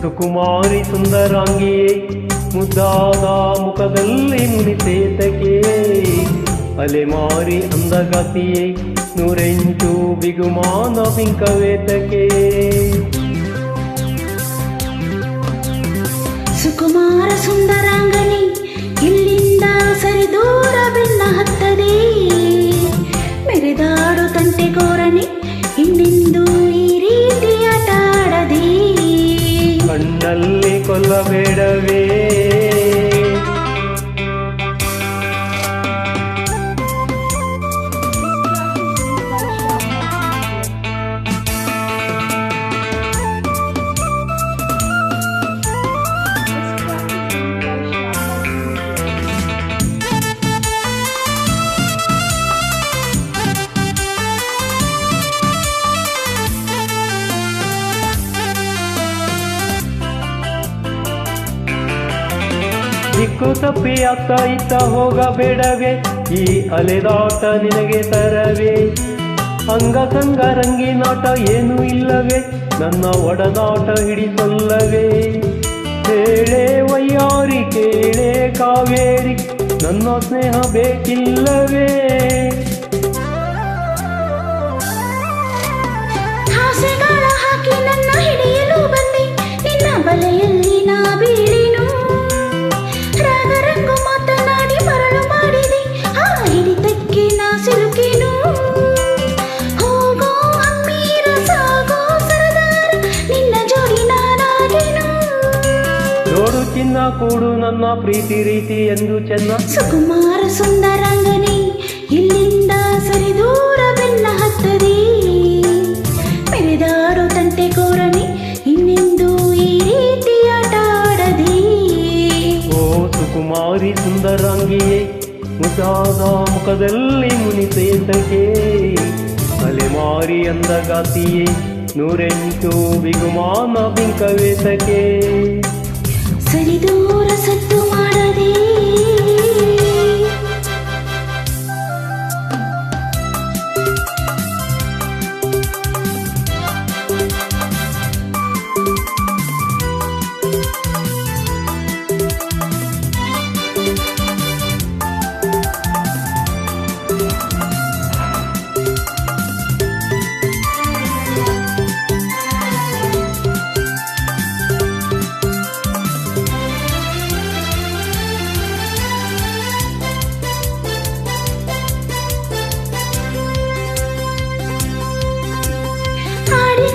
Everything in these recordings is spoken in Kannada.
ಸುಕುಮಾರಿ ಸುಂದರಾಂಗಿಯೇ ಮುದ್ದಾದ ಮುಖದಲ್ಲಿ ಮುನಿಸೇತಕೆ ಅಲೆಮಾರಿ ಅಂದಗತಿಯೇ ನೂರೆಂಟು ಬಿಗುಮಾನ ಪಿಂಕವೇತಕೆ ಸುಕುಮಾರ ಸುಂದರಾಂಗನಿ ಇಲ್ಲಿಂದ ಸರಿ ದೂರ ಬೆನ್ನ ಹತ್ತದೆ ಮೆರೆದಾಡು ತಂಟೆ ಕೋರಣಿ ಇನ್ನಿಂದು ಈ ರೀತಿ ಆಟ ಆಡದೆ ಕಣ್ಣಲ್ಲಿ ಕೊಲ್ಲಬೇಡವೇ ದಿಕ್ಕು ತಪ್ಪಿ ಅತ್ತ ಇತ್ತ ಹೋಗಬೇಡವೇ ಈ ಅಲೆದಾಟ ನಿನಗೆ ತರವೇ ಅಂಗ ಸಂಗ ರಂಗಿನಾಟ ಏನೂ ಇಲ್ಲವೇ ನನ್ನ ಒಡನಾಟ ಹಿಡಿಸಲ್ಲವೇ ಹೇಳೇ ವಯ್ಯಾರಿ ಕೇಳೇ ಕಾವೇರಿ ನನ್ನ ಸ್ನೇಹ ಬೇಕಿಲ್ಲವೇ ಹಾಸೆಗಾಳ ಹಾಕಿ ನನ್ನ ಹಿಡಿಯಲು ಬಂದೆ ನಿನ್ನ ಬಲೆಯಲ್ಲಿ ನಾ ಬೀಳಿನು ರಾಗರಂಗು ಮಾತನಾಡಿ ಮರಳು ಮಾಡಿದೆ ಆ ಹಿಡಿತಕ್ಕೆ ನಾ ಸಿಲುಕಿನು ಹೋಗೋ ಅಮ್ಮೀರ ಸಾಗೋ ಸರದಾರ ನಿನ್ನ ಜೋಡಿ ನಾನಾಗೆನು ನೋಡು ಚಿನ್ನ ಕೂಡು ನನ್ನ ಪ್ರೀತಿ ರೀತಿ ಎಂದು ಚೆನ್ನ ಸುಕುಮಾರ ಸುಂದರಾಂಗನಿ ಇಲ್ಲಿಂದ ಸರಿ ದೂರ ಬೆನ್ನ ಹತ್ತದೆ ಮೆರೆದಾಡು ತಂಟೆ ಕೋರಣಿ ಇನ್ನೆಂದು ಈ ರೀತಿ ಆಟ ಆಡದೆ ಓ ಸುಕುಮಾರಿ ಸುಂದರಾಂಗಿಯೇ ಮುದ್ದಾದ ಮುಖದಲ್ಲಿ ಮುನಿಸೇತಕೆ ಅಲೆಮಾರಿ ಅಂದಗಾತಿಯೇ ನೂರೆಂಟು ಬಿಗುಮಾನ ಪಿಂಕವೇತಕೆ ಸರಿ ದೂರ ಸತ್ತು ಮಾಡದೆ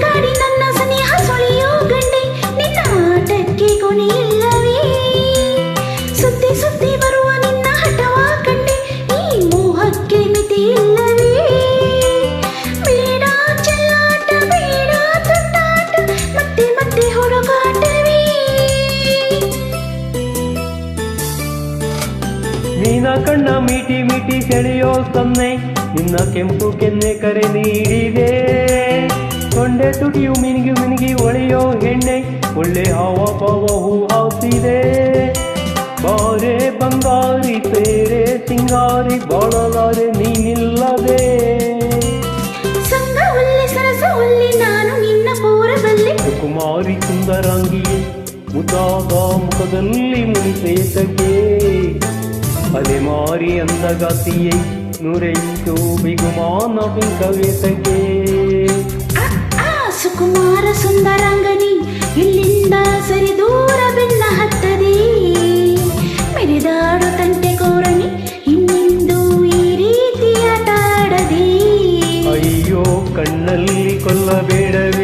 ಕಾಡಿ ನನ್ನ ಸನಿಹ ಸುಳಿಯೋ ಗಂಡೆ ನಿನ್ನ ಆಟಕ್ಕೆ ಕೊನೆಯಿಲ್ಲವೇ ಸುತ್ತಿ ಸುತ್ತಿ ಬರುವ ನಿನ್ನ ಹಠವ ಕಂಡೆ ಈ ಮೋಹಕ್ಕೆ ಮಿತಿ ಇಲ್ಲವೇ ಬೇಡ ಚೆಲ್ಲಾಟ ಬೇಡ ತುಂಟಾಟ ಮತ್ತೆ ಮತ್ತೆ ಹುಡುಗಾಟವೇ ನೀನ ಕಣ್ಣ ಮೀಟಿ ಮೀಟಿ ಸೆಳೆಯೋ ಸನ್ನೆ ನಿನ್ನ ಕೆಂಪು ಕೆನ್ನೆ ಕರೆ ನೀಡಿದೆ ಕೊಂಡೆ ತುಟಿಯು ಮಿನಿಗಿ ಮಿನಿಗಿ ಒಳೆಯೋ ಹೆಣ್ಣೆ ಒಳ್ಳೆ ಹಾವ ಪಾವ ಹೂ ಹಾಸಿದೆ ಬಾರೆ ಬಂಗಾರಿ ಸೇರೆ ಸಿಂಗಾರಿ ಬಾಳಲಾರೆ ನೀನಿಲ್ಲದೆ ಸಂಗ ಒಲ್ಲೆ ಸರಸ ಒಲ್ಲೆ ನಾನು ನಿನ್ನ ಪೂರಬಲ್ಲೆ ಸುಕುಮಾರಿ ಸುಂದರಾಂಗಿಯೇ ಮುದ್ದಾದ ಮುಖದಲ್ಲಿ ಮುನಿಸೇತಕೆ ಅಲೆಮಾರಿ ಅಂದಗಾತಿಯೇ ನೂರೆಂಟು ಬಿಗುಮಾನ ಪಿಂಕವೇತಕೆ ಸುಕುಮಾರ ಸುಂದರಾಂಗನಿ ಇಲ್ಲಿಂದ ಸರಿ ದೂರ ಬೆನ್ನ ಹತ್ತದೆ ಮೆರೆದಾಡು ತಂಟೆ ಕೋರಣಿ ಇನ್ನೆಂದು ಈ ರೀತಿ ಆಟ ಆಡದೆ ಅಯ್ಯೋ ಕಣ್ಣಲ್ಲಿ ಕೊಲ್ಲಬೇಡವೇ